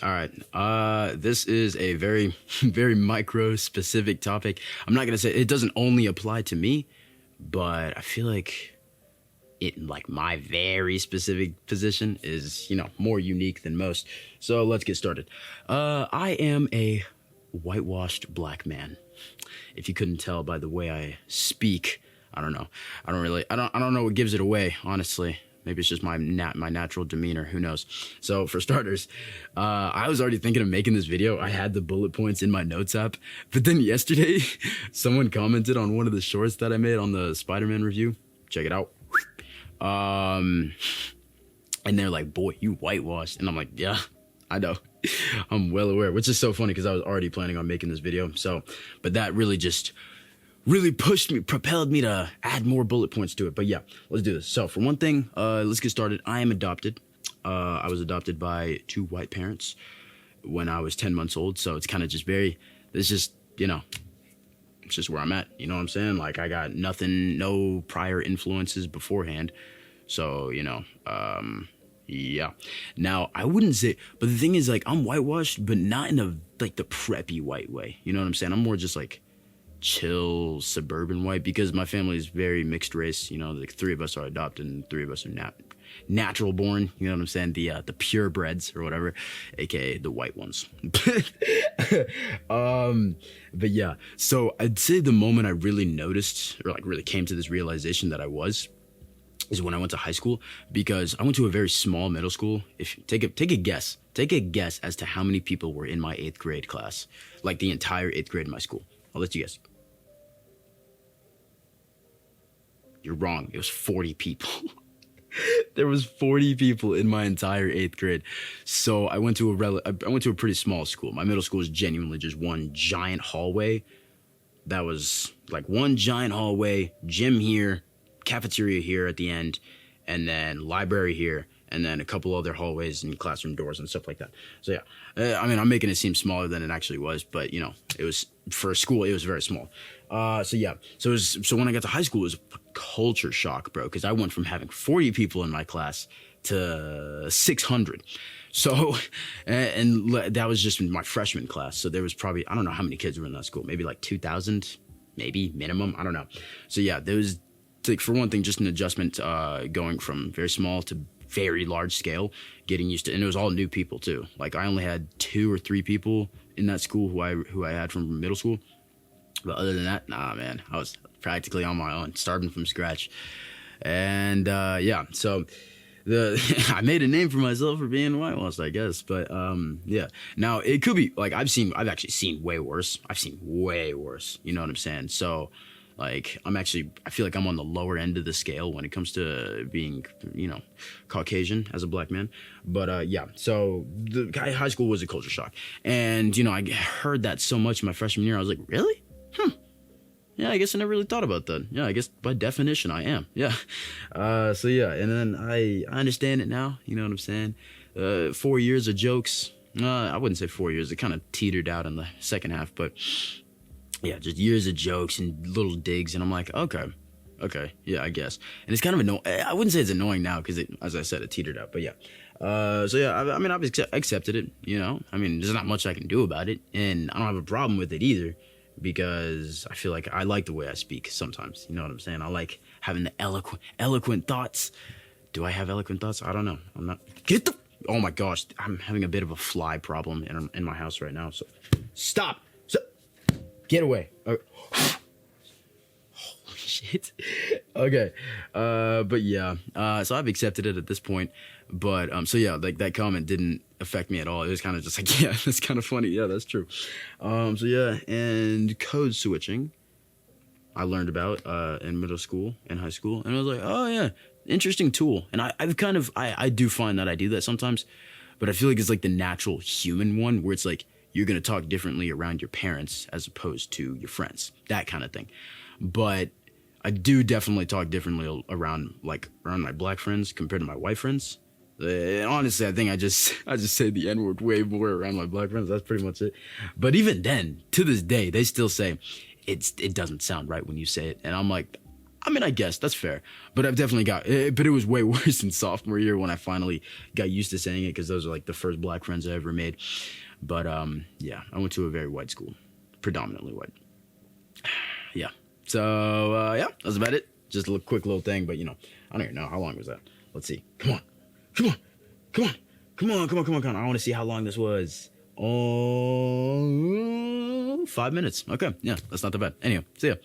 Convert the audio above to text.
All right. This is a very, very micro specific topic. I'm not gonna say it doesn't only apply to me, but I feel like like my very specific position is, more unique than most. So let's get started. I am a whitewashed black man. If you couldn't tell by the way I speak, I don't know. I don't know what gives it away, honestly. Maybe it's just my natural demeanor. Who knows? So for starters, I was already thinking of making this video. I had the bullet points in my notes app, but then yesterday, someone commented on one of the shorts that I made on the Spider-Man review. Check it out. And they're like, "Boy, you whitewashed," and I'm like, "Yeah, I know." I'm well aware, which is so funny because I was already planning on making this video. So, but that really propelled me to add more bullet points to it. But yeah, let's do this. So for one thing, let's get started. I am adopted. I was adopted by two white parents when I was 10 months old. So it's kind of just it's just where I'm at. You know what I'm saying? Like I got nothing, no prior influences beforehand. So, yeah. Now I wouldn't say, but the thing is like, I'm whitewashed, but not in the preppy white way. You know what I'm saying? I'm more just like chill suburban white because my family is very mixed race. Like three of us are adopted and three of us are natural born. You know what I'm saying? The purebreds or whatever, aka the white ones. But yeah, so I'd say the moment I really noticed or like really came to this realization that I was is when I went to high school, because I went to a very small middle school. If take a guess as to how many people were in my 8th grade class, like the entire 8th grade in my school. I'll let you guess. You're wrong. It was 40 people. There was 40 people in my entire 8th grade. So I went to a pretty small school. My middle school was genuinely just one giant hallway. That was like one giant hallway, gym here, cafeteria here at the end, and then library here, and then a couple other hallways and classroom doors and stuff like that. So yeah, I'm making it seem smaller than it actually was, but it was for a school, it was very small. So yeah, so when I got to high school, it was a culture shock, bro, because I went from having 40 people in my class to 600. So, and that was just my freshman class. So there was probably, I don't know how many kids were in that school, maybe like 2,000, maybe minimum. I don't know. So yeah, there was, like, for one thing, just an adjustment, going from very small to very large scale, getting used to, and it was all new people too. Like I only had 2 or 3 people in that school who I had from middle school. But other than that, nah, man, I was practically on my own, starting from scratch. And yeah, so I made a name for myself for being whitewashed, I guess. But yeah, now it could be like I've actually seen way worse. I've seen way worse. You know what I'm saying? So like I feel like I'm on the lower end of the scale when it comes to being, Caucasian as a black man. But yeah, so the high school was a culture shock. And, I heard that so much in my freshman year. I was like, really? Yeah, I guess I never really thought about that. Yeah, I guess by definition I am. Yeah. So yeah, and then I understand it now. You know what I'm saying? 4 years of jokes. I wouldn't say 4 years. It kind of teetered out in the second half, but yeah, just years of jokes and little digs, and I'm like, okay, yeah, I guess. And it's kind of annoying. I wouldn't say it's annoying now because, as I said, it teetered out. But yeah, so yeah, I've accepted it. There's not much I can do about it, and I don't have a problem with it either, because I feel like I like the way I speak sometimes. You know what I'm saying? I like having the eloquent thoughts. Do I have eloquent thoughts? I don't know. I'm not. Oh my gosh, I'm having a bit of a fly problem in my house right now. So stop. Get away. Okay. Holy shit. Okay. But yeah. So I've accepted it at this point. But so yeah, like that comment didn't affect me at all. It was kind of just like, yeah, that's kind of funny. Yeah, that's true. So yeah, and code switching I learned about in middle school and high school. And I was like, oh yeah, interesting tool. And I do find that I do that sometimes, but I feel like it's like the natural human one where it's like, you're going to talk differently around your parents as opposed to your friends, that kind of thing. But I do definitely talk differently around my black friends compared to my white friends. Honestly, I think I just say the N-word way more around my black friends. That's pretty much it. But even then, to this day, they still say it doesn't sound right when you say it. And I'm like, I mean, I guess that's fair, but I've definitely but it was way worse in sophomore year when I finally got used to saying it because those are like the first black friends I ever made. But yeah, I went to a very white school, predominantly white. Yeah. So yeah, that's about it. Just a quick little thing, but I don't even know how long was that. Let's see. Come on. I want to see how long this was. Oh, 5 minutes. Okay, yeah, that's not that bad. Anyway, see ya.